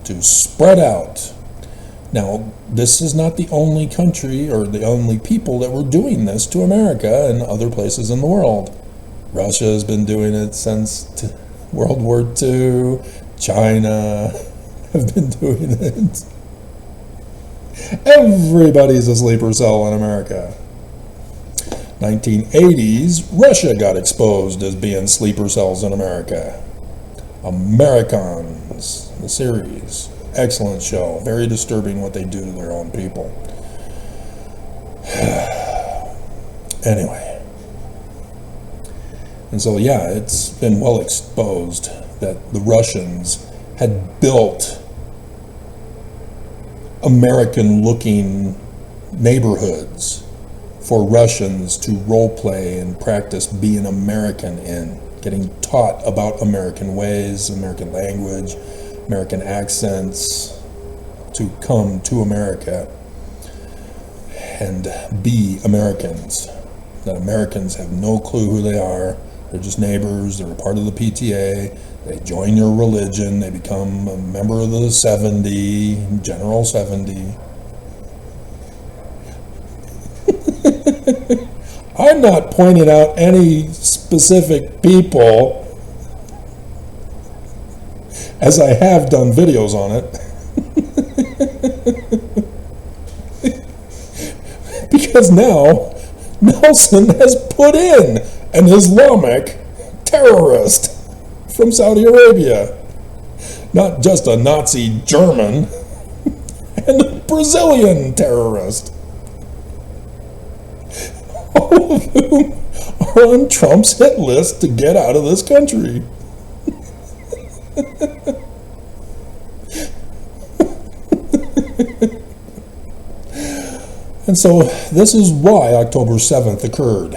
to spread out. Now, this is not the only country or the only people that were doing this to America and other places in the world. Russia has been doing it since World War II. China have been doing it. Everybody's a sleeper cell in America. 1980s, Russia got exposed as being sleeper cells in America. Americans, the series. Excellent show. Very disturbing what they do to their own people. Anyway. And so, yeah, it's been well exposed that the Russians had built American-looking neighborhoods for Russians to role play and practice being American in, getting taught about American ways, American language, American accents, to come to America and be Americans. That Americans have no clue who they are. They're just neighbors. They're a part of the PTA. They join your religion. They become a member of the 70, General 70. I'm not pointing out any specific people, as I have done videos on it, because now Nelson has put in an Islamic terrorist from Saudi Arabia, not just a Nazi German, and a Brazilian terrorist, all of whom are on Trump's hit list to get out of this country. And so this is why October 7th occurred.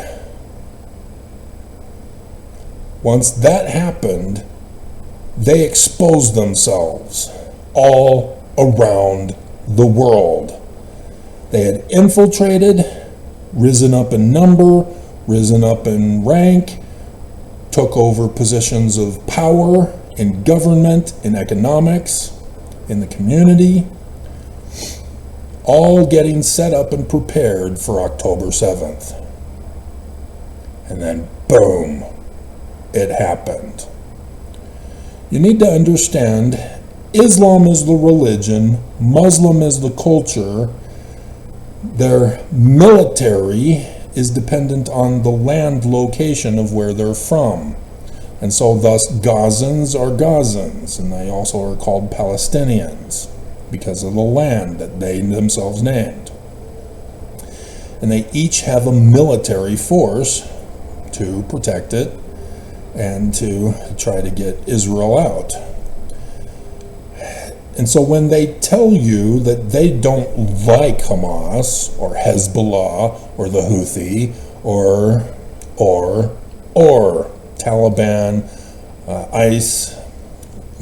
Once that happened, they exposed themselves all around the world. They had infiltrated, risen up in number, risen up in rank, took over positions of power in government, in economics, in the community, all getting set up and prepared for October 7th. And then boom, it happened. You need to understand, Islam is the religion, Muslim is the culture. Their military is dependent on the land location of where they're from. And so thus Gazans are Gazans, and they also are called Palestinians because of the land that they themselves named. And they each have a military force to protect it and to try to get Israel out. And so when they tell you that they don't like Hamas or Hezbollah or the Houthi or Taliban, ICE,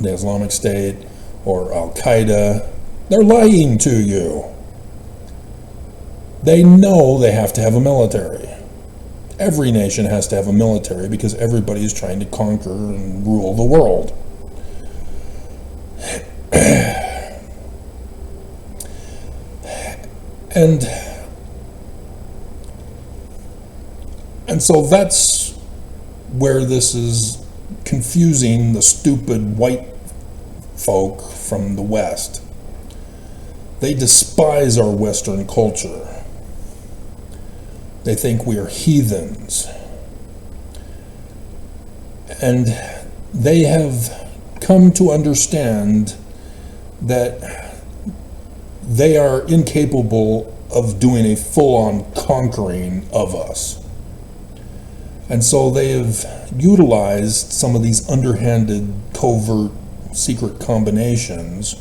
the Islamic State, or Al-Qaeda, they're lying to you. They know they have to have a military. Every nation has to have a military because everybody is trying to conquer and rule the world. And so that's where this is confusing the stupid white folk from the West. They despise our Western culture. They think we are heathens. And they have come to understand that they are incapable of doing a full-on conquering of us. And so they have utilized some of these underhanded, covert, secret combinations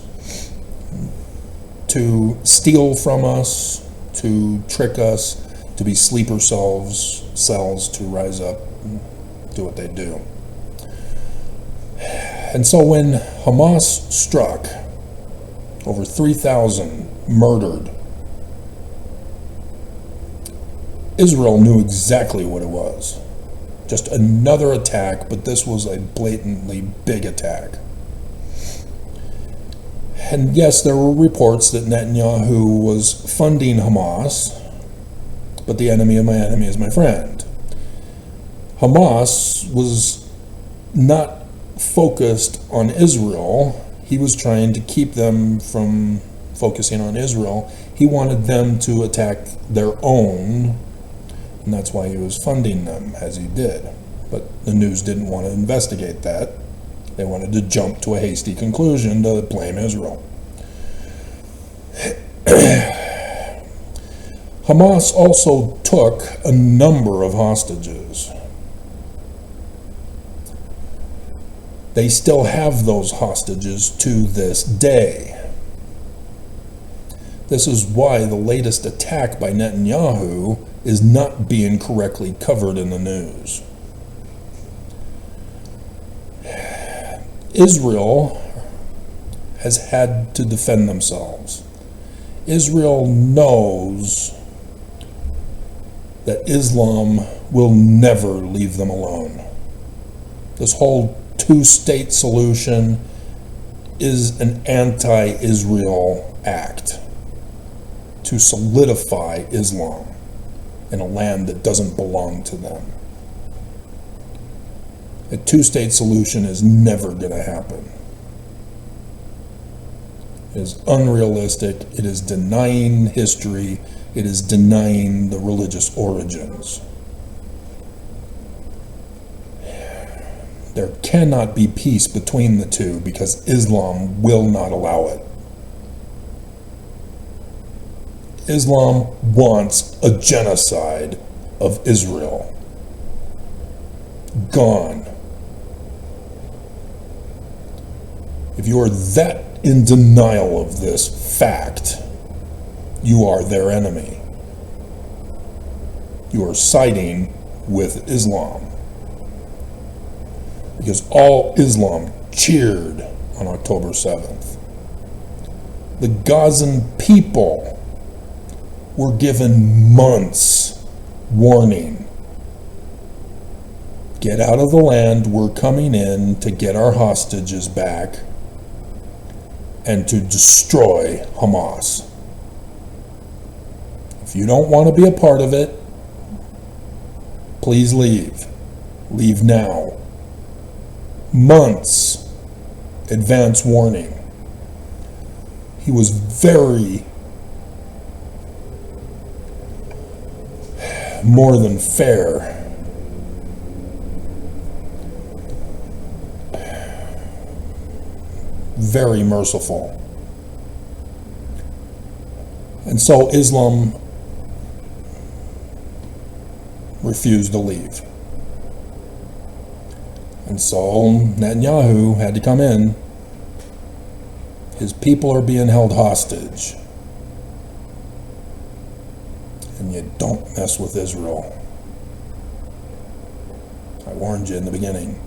to steal from us, to trick us, to be sleeper cells to rise up and do what they do. And so when Hamas struck, over 3,000 murdered, Israel knew exactly what it was. Just another attack, but this was a blatantly big attack. And yes, there were reports that Netanyahu was funding Hamas, but the enemy of my enemy is my friend. Hamas was not focused on Israel. He was trying to keep them from focusing on Israel. He wanted them to attack their own, and that's why he was funding them as he did. But the news didn't want to investigate that. They wanted to jump to a hasty conclusion to blame Israel. Hamas also took a number of hostages. They still have those hostages to this day. This is why the latest attack by Netanyahu is not being correctly covered in the news. Israel has had to defend themselves. Israel knows that Islam will never leave them alone. This whole two-state solution is an anti-Israel act to solidify Islam in a land that doesn't belong to them. A two-state solution is never going to happen. It is unrealistic. It is denying history. It is denying the religious origins. There cannot be peace between the two because Islam will not allow it. Islam wants a genocide of Israel. Gone. If you are that in denial of this fact, you are their enemy. You are siding with Islam. Because all Islam cheered on October 7th. The Gazan people were given months warning. Get out of the land, we're coming in to get our hostages back and to destroy Hamas. If you don't want to be a part of it, Please leave. Leave now. Months advance warning. He was very more than fair. Very merciful. And so Islam refused to leave. And so Netanyahu had to come in. His people are being held hostage. And you don't mess with Israel. I warned you in the beginning.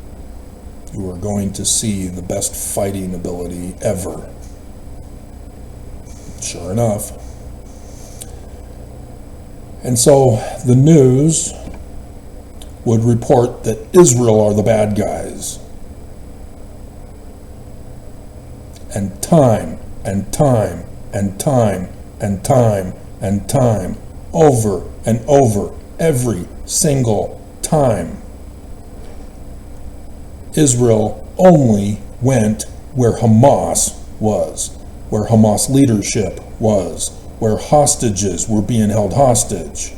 You are going to see the best fighting ability ever. Sure enough. And so the news would report that Israel are the bad guys. And time and time and time and time and time, over and over, every single time, Israel only went where Hamas was, where Hamas leadership was, where hostages were being held hostage.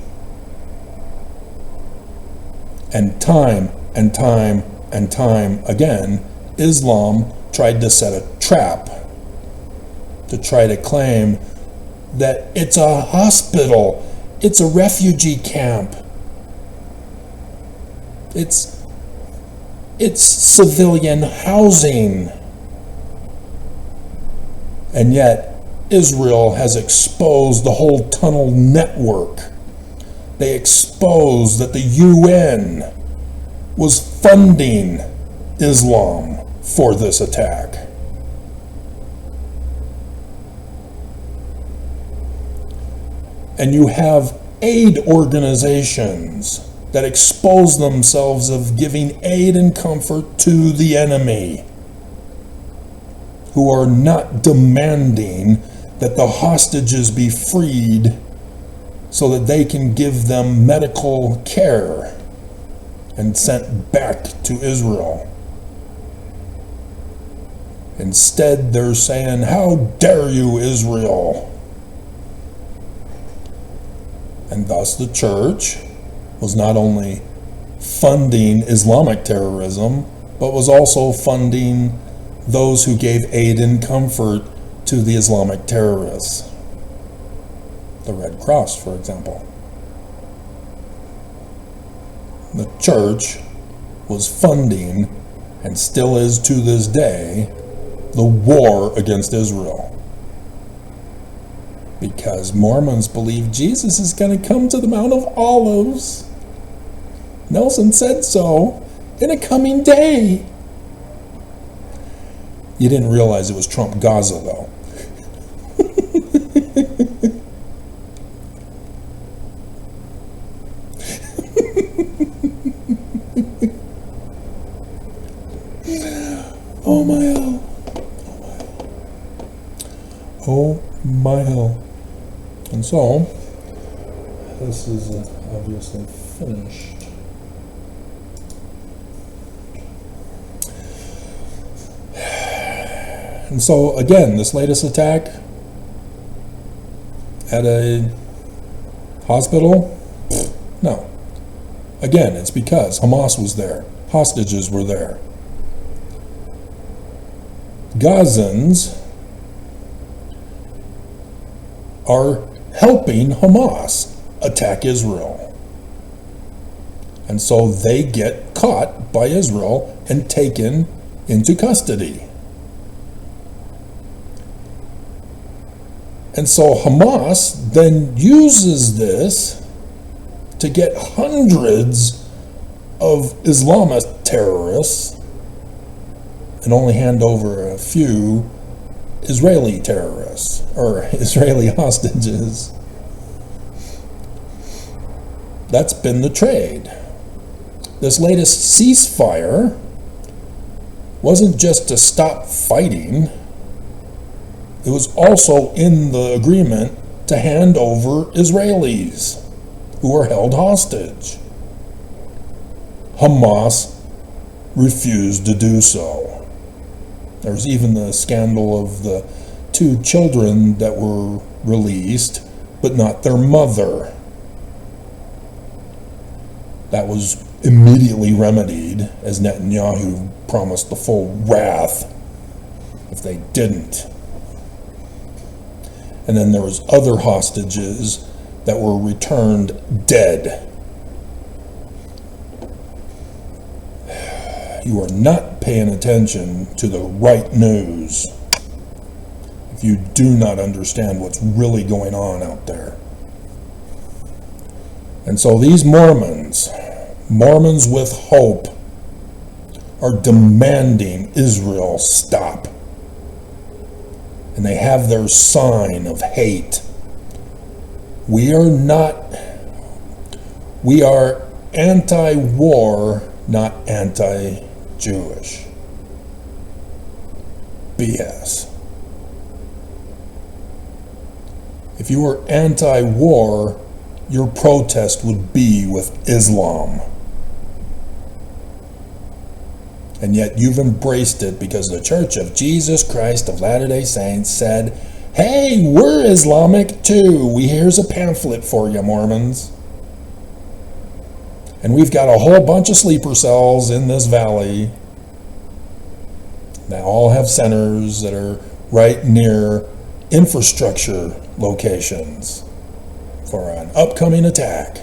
And time and time and time again, Islam tried to set a trap to try to claim that it's a hospital, it's a refugee camp, it's civilian housing. And yet Israel has exposed the whole tunnel network. They exposed that the UN was funding Islam for this attack. And you have aid organizations that expose themselves of giving aid and comfort to the enemy, who are not demanding that the hostages be freed so that they can give them medical care and sent back to Israel. Instead, they're saying, "How dare you, Israel?" And thus the church was not only funding Islamic terrorism, but was also funding those who gave aid and comfort to the Islamic terrorists. The Red Cross, for example. The church was funding, and still is to this day, the war against Israel. Because Mormons believe Jesus is going to come to the Mount of Olives. Nelson said so, in a coming day. You didn't realize it was Trump Gaza, though. Oh my hell. Oh my hell. And so, this is obviously finished. And so, again, this latest attack at a hospital? No. Again, it's because Hamas was there. Hostages were there. Gazans are helping Hamas attack Israel. And so they get caught by Israel and taken into custody. And so Hamas then uses this to get hundreds of Islamist terrorists and only hand over a few Israeli terrorists, or Israeli hostages. That's been the trade. This latest ceasefire wasn't just to stop fighting, it was also in the agreement to hand over Israelis who were held hostage. Hamas refused to do so. There's even the scandal of the 2 children that were released, but not their mother. That was immediately remedied, as Netanyahu promised the full wrath if they didn't. And then there was other hostages that were returned dead. You are not paying attention to the right news if you do not understand what's really going on out there. And so these Mormons with hope, are demanding Israel stop. And they have their sign of hate. We are anti-war, not anti-Jewish. BS. If you were anti-war, your protest would be with Islam. And yet you've embraced it because the Church of Jesus Christ of Latter-day Saints said, hey, we're Islamic too. Here's a pamphlet for you, Mormons. And we've got a whole bunch of sleeper cells in this valley that all have centers that are right near infrastructure locations for an upcoming attack.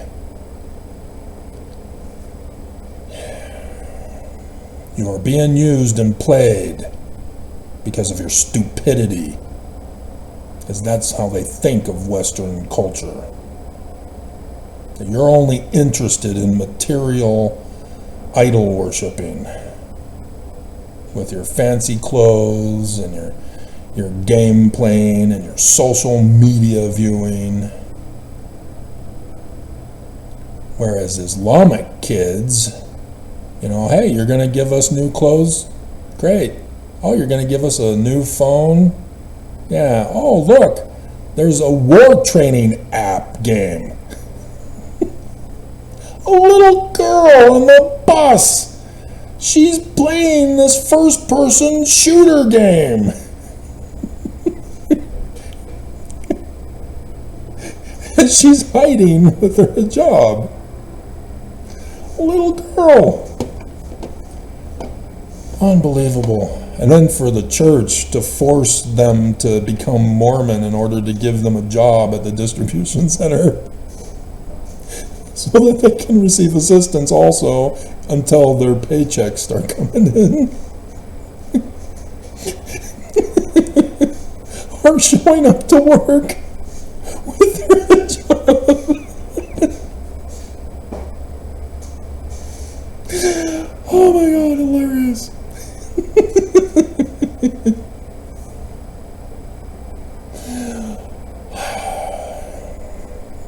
You are being used and played because of your stupidity, because that's how they think of Western culture. That you're only interested in material idol worshiping with your fancy clothes and your game playing and your social media viewing. Whereas Islamic kids, hey, you're going to give us new clothes? Great. Oh, you're going to give us a new phone? Yeah. Oh, look, there's a war training app game. A little girl on the bus. She's playing this first-person shooter game. And she's hiding with her hijab. A little girl. Unbelievable. And then for the church to force them to become Mormon in order to give them a job at the distribution center so that they can receive assistance also until their paychecks start coming in. Or showing up to work with their hijab. Oh my God, hilarious.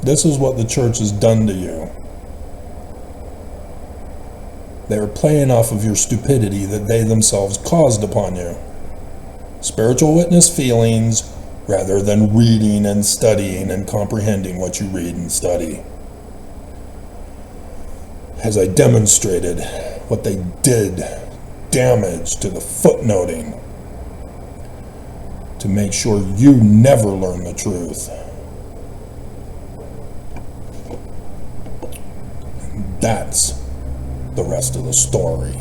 This is what the church has done to you. They are playing off of your stupidity that they themselves caused upon you. Spiritual witness feelings rather than reading and studying and comprehending what you read and study. As I demonstrated what they did, damage to the footnoting, to make sure you never learn the truth. And that's the rest of the story.